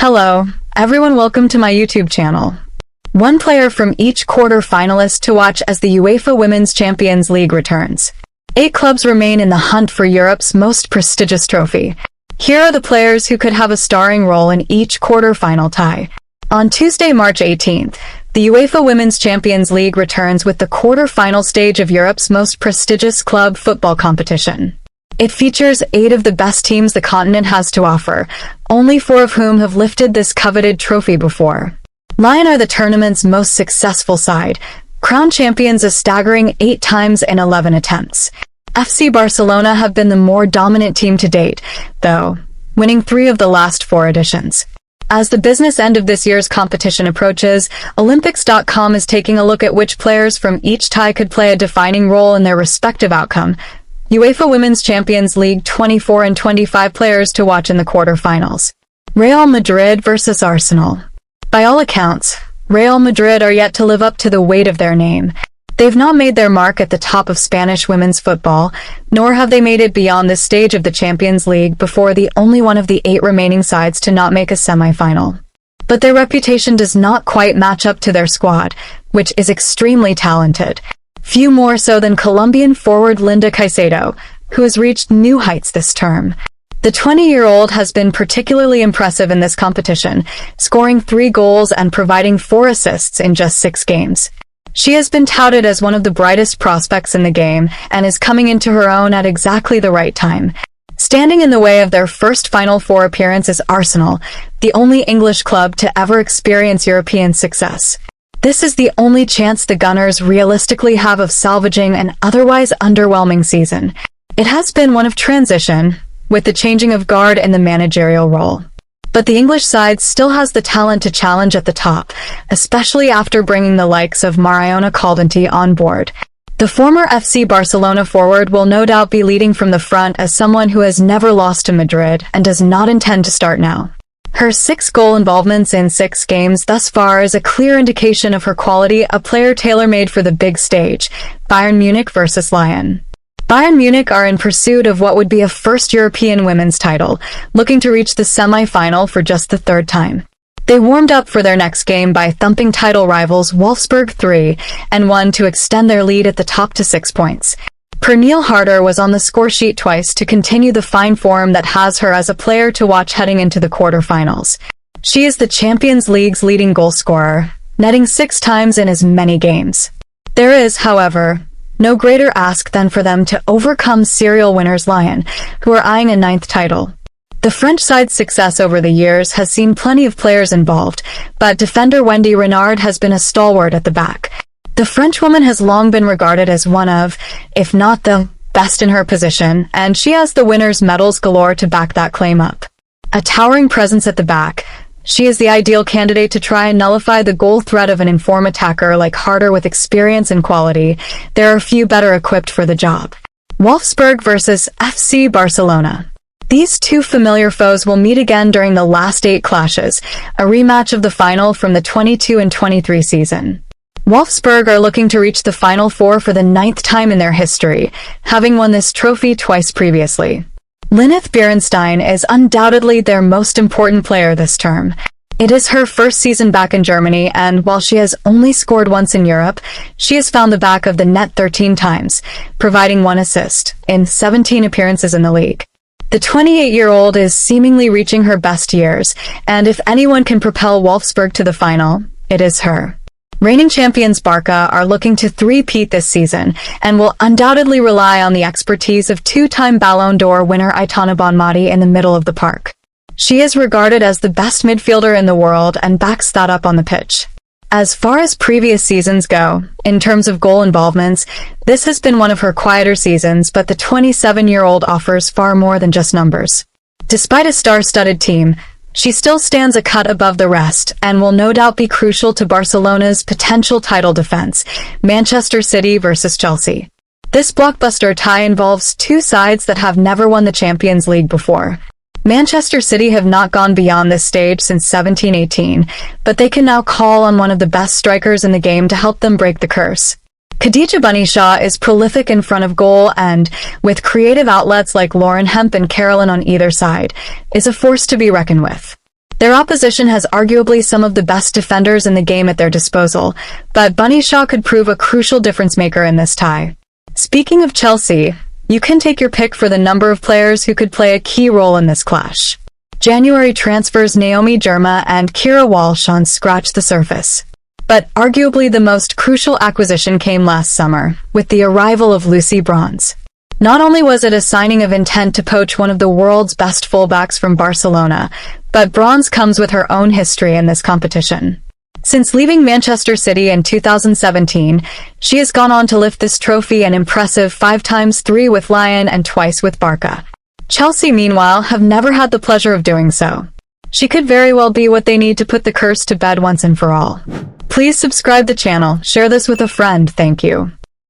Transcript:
Hello, everyone, welcome to my YouTube channel. One player from each quarter-finalist to watch as the UEFA Women's Champions League returns. 8 clubs remain in the hunt for Europe's most prestigious trophy. Here are the players who could have a starring role in each quarter-final tie. On Tuesday, March 18th, the UEFA Women's Champions League returns with the quarter-final stage of Europe's most prestigious club football competition. It features 8 of the best teams the continent has to offer, only 4 of whom have lifted this coveted trophy before. Lyon are the tournament's most successful side, crowned champions a staggering 8 times in 11 attempts. FC Barcelona have been the more dominant team to date, though, winning 3 of the last 4 editions. As the business end of this year's competition approaches, Olympics.com is taking a look at which players from each tie could play a defining role in their respective outcome. UEFA Women's Champions League 24 and 25 players to watch in the quarterfinals. Real Madrid versus Arsenal. By all accounts, Real Madrid are yet to live up to the weight of their name. They've not made their mark at the top of Spanish women's football, nor have they made it beyond this stage of the Champions League before the only one of the 8 remaining sides to not make a semi-final. But their reputation does not quite match up to their squad, which is extremely talented. Few more so than Colombian forward Linda Caicedo, who has reached new heights this term. The 20-year-old has been particularly impressive in this competition, scoring 3 goals and providing 4 assists in just 6 games. She has been touted as one of the brightest prospects in the game and is coming into her own at exactly the right time. Standing in the way of their first Final Four appearance is Arsenal, the only English club to ever experience European success. This is the only chance the Gunners realistically have of salvaging an otherwise underwhelming season. It has been one of transition, with the changing of guard in the managerial role. But the English side still has the talent to challenge at the top, especially after bringing the likes of Mariona Caldanti on board. The former FC Barcelona forward will no doubt be leading from the front as someone who has never lost to Madrid and does not intend to start now. Her 6 goal involvements in 6 games thus far is a clear indication of her quality, a player tailor-made for the big stage. Bayern Munich versus Lyon. Bayern Munich are in pursuit of what would be a first European women's title, looking to reach the semi-final for just the 3rd time. They warmed up for their next game by thumping title rivals Wolfsburg 3-1 to extend their lead at the top to 6 points. Pernille Harder was on the scoresheet twice to continue the fine form that has her as a player to watch heading into the quarterfinals. She is the Champions League's leading goal scorer, netting 6 times in as many games. There is, however, no greater ask than for them to overcome serial winners Lyon, who are eyeing a 9th title. The French side's success over the years has seen plenty of players involved, but defender Wendy Renard has been a stalwart at the back. The Frenchwoman has long been regarded as one of, if not the best in her position, and she has the winners' medals galore to back that claim up. A towering presence at the back, she is the ideal candidate to try and nullify the goal threat of an informed attacker like Harder with experience and quality. There are few better equipped for the job. Wolfsburg versus FC Barcelona. These 2 familiar foes will meet again during the last 8 clashes, a rematch of the final from the 22 and 23 season. Wolfsburg are looking to reach the Final Four for the 9th time in their history, having won this trophy twice previously. Lineth Beerenstein is undoubtedly their most important player this term. It is her first season back in Germany, and while she has only scored once in Europe, she has found the back of the net 13 times, providing 1 assist in 17 appearances in the league. The 28-year-old is seemingly reaching her best years, and if anyone can propel Wolfsburg to the final, it is her. Reigning champions Barca are looking to three-peat this season and will undoubtedly rely on the expertise of 2-time Ballon d'Or winner Aitana Bonmati in the middle of the park. She is regarded as the best midfielder in the world and backs that up on the pitch. As far as previous seasons go, in terms of goal involvements, this has been one of her quieter seasons, but the 27-year-old offers far more than just numbers. Despite a star-studded team, she still stands a cut above the rest and will no doubt be crucial to Barcelona's potential title defense, Manchester City versus Chelsea. This blockbuster tie involves 2 sides that have never won the Champions League before. Manchester City have not gone beyond this stage since 17-18, but they can now call on one of the best strikers in the game to help them break the curse. Khadija Bunny-Shaw is prolific in front of goal and, with creative outlets like Lauren Hemp and Carolyn on either side, is a force to be reckoned with. Their opposition has arguably some of the best defenders in the game at their disposal, but Bunny Shaw could prove a crucial difference-maker in this tie. Speaking of Chelsea, you can take your pick for the number of players who could play a key role in this clash. January transfers Naomi Girma and Kira Walsh scratched the surface. But arguably the most crucial acquisition came last summer, with the arrival of Lucy Bronze. Not only was it a signing of intent to poach one of the world's best fullbacks from Barcelona, but Bronze comes with her own history in this competition. Since leaving Manchester City in 2017, she has gone on to lift this trophy an impressive 5x3 with Lyon and twice with Barca. Chelsea, meanwhile, have never had the pleasure of doing so. She could very well be what they need to put the curse to bed once and for all. Please subscribe the channel, share this with a friend, thank you.